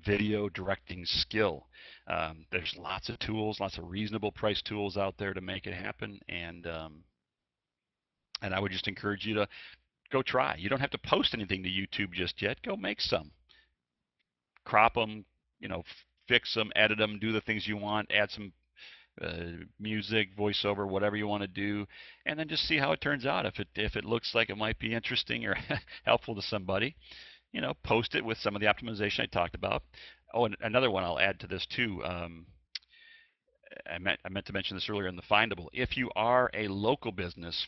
video directing skill. There's lots of tools, lots of reasonable price tools out there to make it happen. And I would just encourage you to go try. You don't have to post anything to YouTube just yet. Go make some. Crop them, fix them, edit them, do the things you want, add some music, voiceover, whatever you want to do, and then just see how it turns out. If it looks like it might be interesting or helpful to somebody, post it with some of the optimization I talked about. Oh, and another one I'll add to this too. I meant to mention this earlier in the findable. If you are a local business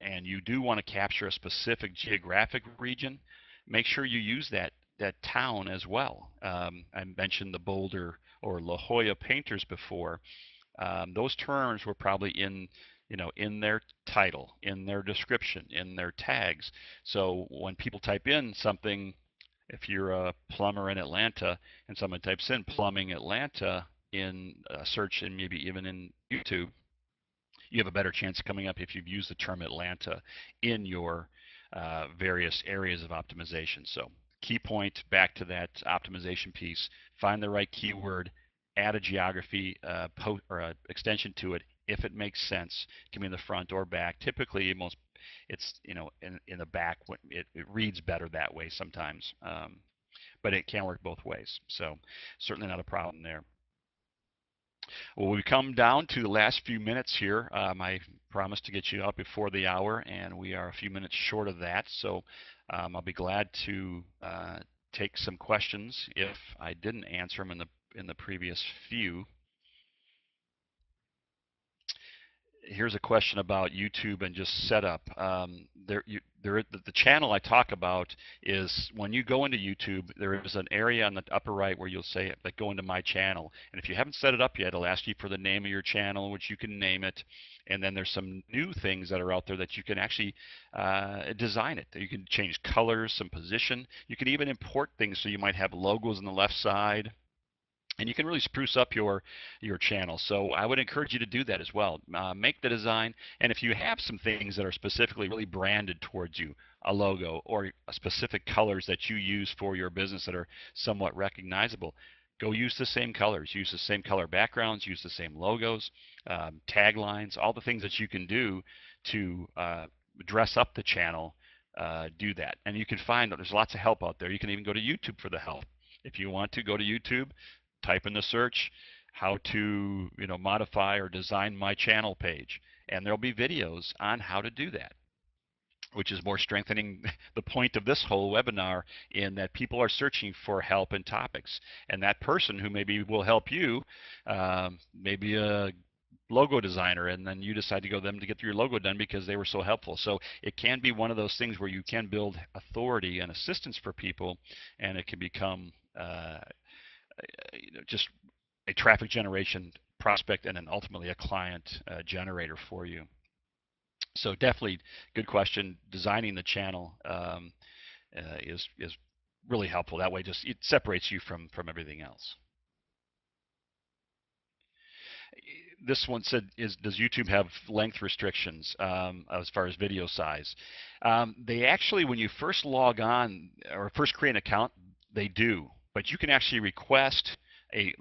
and you do want to capture a specific geographic region, make sure you use that town as well. I mentioned the Boulder or La Jolla painters before. Those terms were probably in their title, in their description, in their tags. So when people type in something, if you're a plumber in Atlanta and someone types in plumbing Atlanta in a search and maybe even in YouTube, you have a better chance of coming up if you've used the term Atlanta in your various areas of optimization. So key point back to that optimization piece, find the right keyword, add a geography or an extension to it if it makes sense. It can be in the front or back. Typically, it's in the back. It reads better that way sometimes, but it can work both ways. So certainly not a problem there. Well, we come down to the last few minutes here. I promised to get you out before the hour, and we are a few minutes short of that. So I'll be glad to take some questions if I didn't answer them in the previous few. Here's a question about YouTube and just setup. The channel I talk about is when you go into YouTube, there is an area on the upper right where you'll say, like, go into my channel. And if you haven't set it up yet, it'll ask you for the name of your channel, which you can name it. And then there's some new things that are out there that you can actually design it. You can change colors, some position. You can even import things, so you might have logos on the left side. And you can really spruce up your channel. So I would encourage you to do that as well. Make the design, and if you have some things that are specifically really branded towards you, a logo or specific colors that you use for your business that are somewhat recognizable, go use the same colors, use the same color backgrounds, use the same logos, taglines, all the things that you can do to dress up the channel. Do that, and you can find there's lots of help out there. You can even go to YouTube for the help. If you want to go to YouTube, type in the search how to modify or design my channel page, and there'll be videos on how to do that, which is more strengthening the point of this whole webinar, in that people are searching for help and topics, and that person who maybe will help you, maybe a logo designer, and then you decide to go to them to get your logo done because they were so helpful. So it can be one of those things where you can build authority and assistance for people, and it can become just a traffic generation prospect and then ultimately a client generator for you. So definitely good question. Designing the channel is really helpful. That way, just it separates you from everything else. This one said, does YouTube have length restrictions as far as video size? They actually, when you first log on or first create an account, they do. But you can actually request a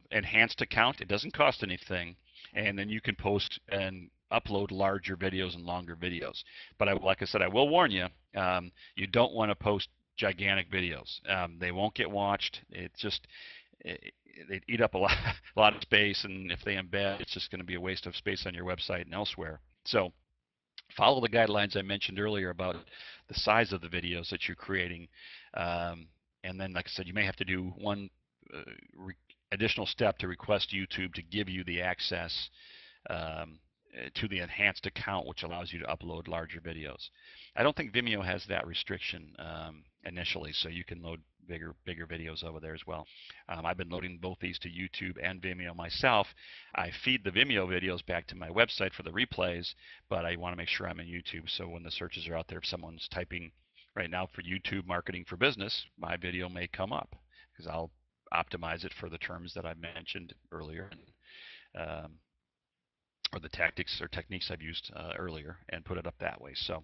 enhanced account. It doesn't cost anything, and then you can post and upload larger videos and longer videos. But like I said, I will warn you, you don't want to post gigantic videos. They won't get watched. They eat up a lot of space, and if they embed, it's just going to be a waste of space on your website and elsewhere. So follow the guidelines I mentioned earlier about the size of the videos that you're creating. And then, like I said, you may have to do one additional step to request YouTube to give you the access to the enhanced account, which allows you to upload larger videos. I don't think Vimeo has that restriction initially, so you can load bigger videos over there as well. I've been loading both these to YouTube and Vimeo myself. I feed the Vimeo videos back to my website for the replays, but I want to make sure I'm in YouTube, so when the searches are out there, if someone's typing right now for YouTube marketing for business, my video may come up because I'll optimize it for the terms that I mentioned earlier, or the tactics or techniques I've used earlier, and put it up that way. So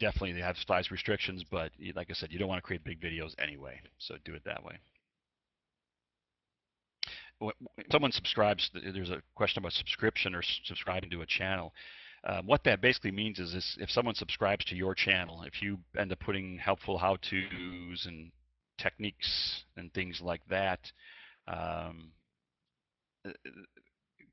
definitely they have size restrictions, but like I said, you don't want to create big videos anyway, so do it that way. When someone subscribes, there's a question about subscription or subscribing to a channel. What that basically means is if someone subscribes to your channel, if you end up putting helpful how-tos and techniques and things like that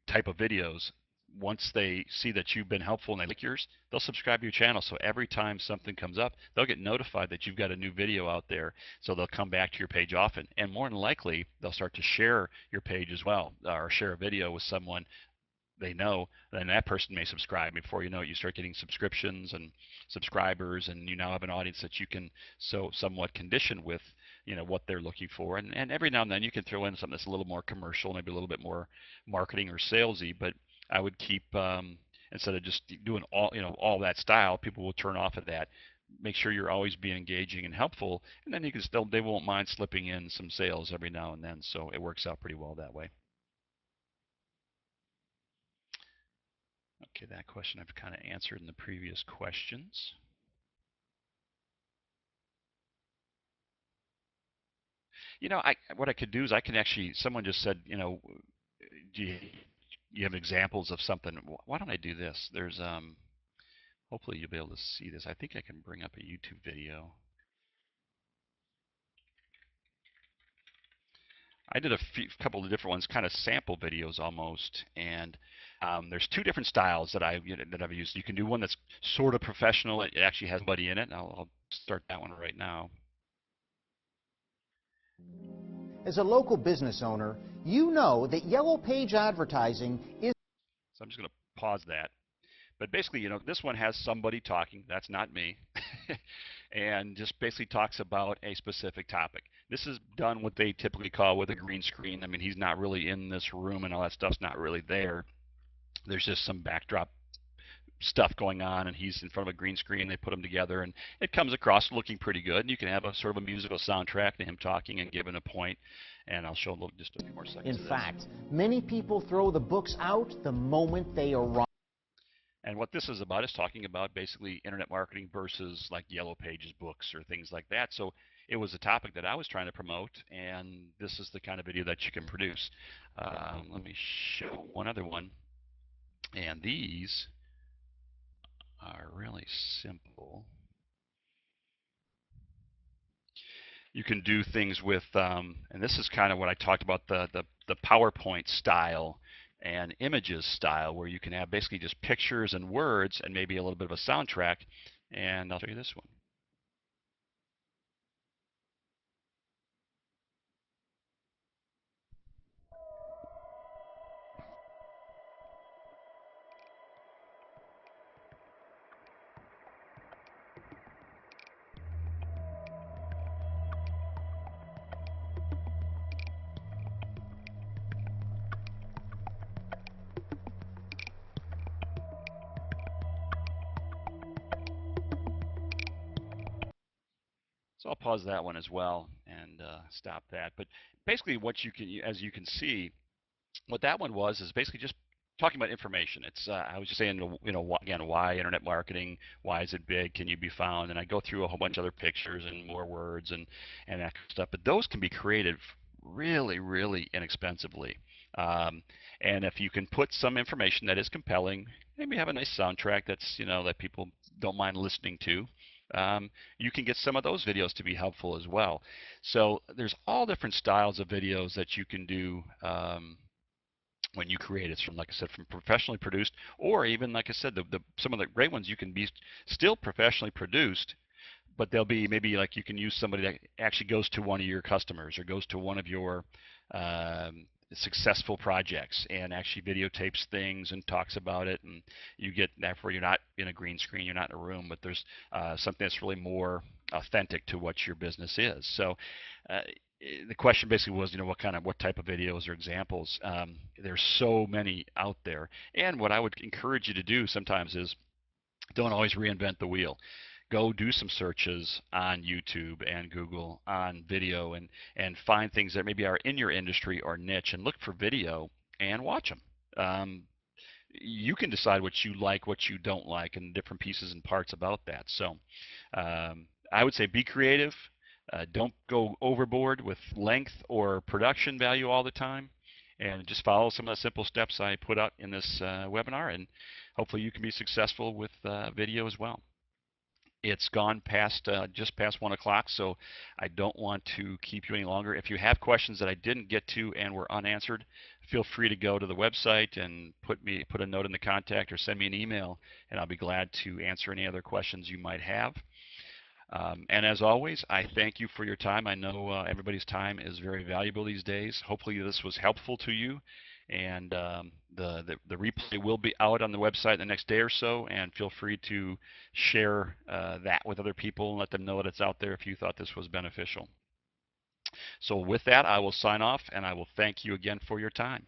type of videos, once they see that you've been helpful and they like yours, they'll subscribe to your channel. So every time something comes up, they'll get notified that you've got a new video out there. So they'll come back to your page often. And more than likely, they'll start to share your page as well, or share a video with someone they know, then that person may subscribe. Before you know it, you start getting subscriptions and subscribers, and you now have an audience that you can somewhat condition with, what they're looking for. And every now and then you can throw in something that's a little more commercial, maybe a little bit more marketing or salesy. But I would keep instead of just doing all that style, people will turn off of that. Make sure you're always being engaging and helpful, and then you can still they won't mind slipping in some sales every now and then. So it works out pretty well that way. Okay, that question I've kind of answered in the previous questions. What I could do is I can actually, someone just said, do you have examples of something? Why don't I do this? There's, hopefully you'll be able to see this. I think I can bring up a YouTube video. I did a couple of different ones, kind of sample videos almost, and there's two different styles that I've used. You can do one that's sort of professional. It actually has somebody in it. I'll start that one right now. As a local business owner, you know that Yellow Page advertising is... So I'm just going to pause that. But basically, this one has somebody talking. That's not me. And just basically talks about a specific topic. This is done what they typically call with a green screen. I mean, he's not really in this room and all that stuff's not really there. There's just some backdrop stuff going on, and he's in front of a green screen. They put them together, and it comes across looking pretty good. And you can have a sort of a musical soundtrack to him talking and giving a point. And I'll show just a few more seconds. In fact, many people throw the books out the moment they arrive. And what this is about is talking about basically internet marketing versus like Yellow Pages books or things like that. So it was a topic that I was trying to promote, and this is the kind of video that you can produce. Let me show one other one. And these are really simple. You can do things with, and this is kind of what I talked about, the PowerPoint style and images style, where you can have basically just pictures and words and maybe a little bit of a soundtrack. And I'll show you this one. So I'll pause that one as well and stop that. But basically what you can, as you can see, what that one was is basically just talking about information. It's I was just saying, again, why internet marketing, why is it big, can you be found? And I go through a whole bunch of other pictures and more words and that kind of stuff. But those can be created really, really inexpensively. And if you can put some information that is compelling, maybe have a nice soundtrack that's, that people don't mind listening to, you can get some of those videos to be helpful as well. So there's all different styles of videos that you can do when you create it, from, like I said, from professionally produced, or even, like I said, some of the great ones you can be still professionally produced, but they'll be maybe like you can use somebody that actually goes to one of your customers or goes to one of your successful projects and actually videotapes things and talks about it, and you get, therefore you're not in a green screen, you're not in a room, but there's something that's really more authentic to what your business is. So the question basically was, what type of videos or examples. There's so many out there, and what I would encourage you to do sometimes is don't always reinvent the wheel. Go do some searches on YouTube and Google on video and find things that maybe are in your industry or niche, and look for video and watch them. You can decide what you like, what you don't like, and different pieces and parts about that. So I would say be creative. Don't go overboard with length or production value all the time, and just follow some of the simple steps I put out in this webinar, and hopefully you can be successful with video as well. It's gone past just past 1 o'clock, so I don't want to keep you any longer. If you have questions that I didn't get to and were unanswered, feel free to go to the website and put a note in the contact or send me an email, and I'll be glad to answer any other questions you might have. And as always, I thank you for your time. I know everybody's time is very valuable these days. Hopefully this was helpful to you. And the replay will be out on the website the next day or so, and feel free to share that with other people and let them know that it's out there if you thought this was beneficial. So with that, I will sign off, and I will thank you again for your time.